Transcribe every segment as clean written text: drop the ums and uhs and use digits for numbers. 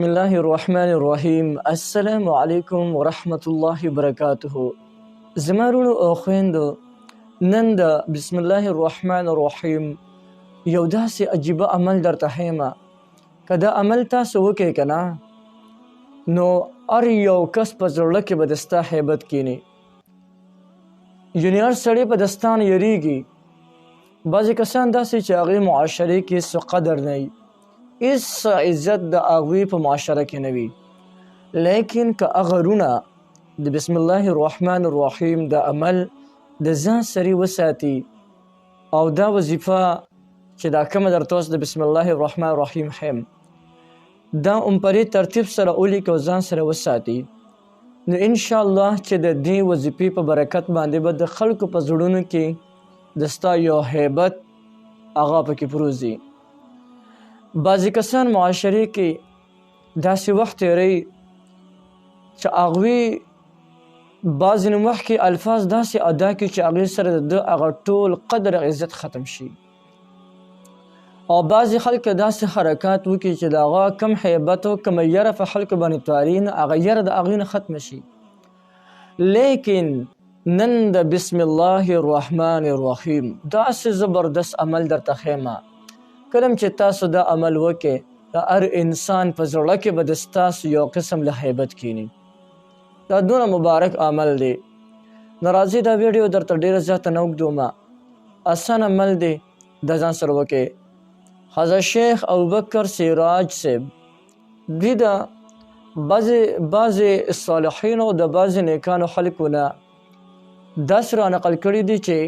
بسم الله الرحمن الرحیم. السلام علیکم ورحمت الله وبرکاته. زما وروڼو او خویندو، نن د بسم الله الرحمن الرحیم یو داسې عجیبه عمل درته ښیم. که دا عمل تاسو وکړئ که نه، نو هر یو کس په زړه کې به د ستا هیبت کیني، یعنې هر سړی به د ستا نه یریږي. بعضې کسان داسې چې هغې معاشرې کې څه قدر نه وي، هیڅ عزت د هغوی په معاشره کې نه وي، لیکن که هغه وروڼه د بسم الله الرحمن الرحیم د عمل د ځان سره وساتي، او دا وظیفه چې دا کومه درته اوس د بسم الله الرحمن الرحیم ښیم، دا په ترتیب سره ولیکي او ځان سره وساتي، نو انشاءالله چې د دې وظیفې په برکت باندې به د خلکو په زړونو کې د ستا یو هیبت هغه پکې پروزي. بعضې کسان معاشرې کې داسې وخت تیروي چې هغوی بعضې نه مخکې الفاظ داسې ادا کړي چې هغې سره د ده هغه ټول قدر عزت ختم شي، او بعضې خلک داسې حرکات وکړي چې د هغه کم هیبت او کومه یره په خلکو باندې تواري نه، هغه یره د هغوی نه ختمه شي. لیکن نن د بسم الله الرحمن الرحیم داسې زبردست عمل درته ښیمه. کله چې تاسو دا عمل وکړئ، د هر انسان په زړه کې به د ستاسو یو قسم له هیبت کیني. دا دونه مبارک عمل دی. نو راځئ دا ویډیو درته ډېره زیاته نه اوږدومه، اسان عمل دی، دا ځان سره وکړئ. حضرت شیخ ابوبکر سراج صاحب دوی د بعضې صالحینو د بعضې نیکانو خلکو نه داسې رانقل کړي دي چې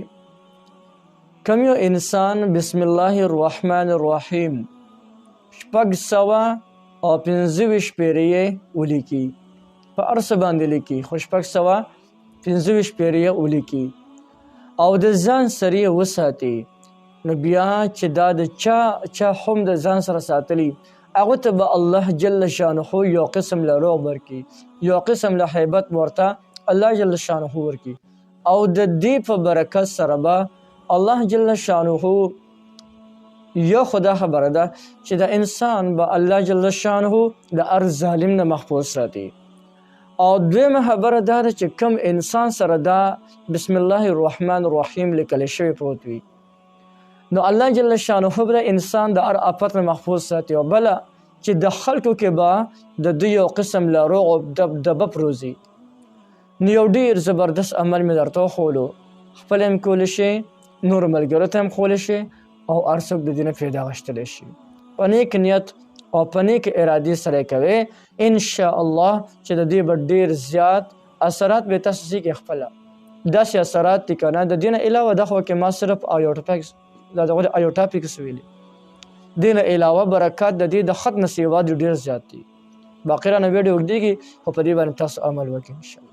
کم یو انسان بسم الله الرحمن الرحیم 625 پیرې ولیکي، په هر څه باندې لیکي، خو 625 پیرې ولیکي او د ځان سره یې وساتي، نو بیا چې دا د چا هم د ځان سره ساتلی، هغو ته به الله جل شانه یو قسم له روغ ورکړي، یو قسم له هیبت ورته الله جل شانه ورکړي، او د دې په برکت سره به الله جل شانه یو خدا خبره ده چې د انسان به الله جل شانه د هر ظالم نه محفوظ ساتي. او دویمه خبره دا ده چې کم انسان سره دا بسم الله الرحمن الرحیم لیکل شوی پروت وي، نو الله جل شانه به انسان د هر آفت نه محفوظ ساتي، او بله چې د خلکو کې به د دوی یو قسم له روغ او دبدبه پروزي. نو یو ډېر زبردست عمل مې درته وښولو، خپله هم کولی شي، نور ملګرو ته هم ښولی شي، او هر څوک د دې نه فایده اخیستلی شي. په نیک نیت او په نیک ارادې سره یې کوئ، انشاءالله چې د دې به ډېر زیات اثرات به تاسو سیکئ. خپله داسې اثرات دي که نه، د دې نه علاوه دا خو کې ما صرف ایوټاپکس ویلي، دې نه علاوه برکات د دې د خط نه سیوا دي ډېر زیات دي. باقي رانه ویډیو اوږدېږي، خو په دې باندې تاسو عمل وکړئ انشاءالله.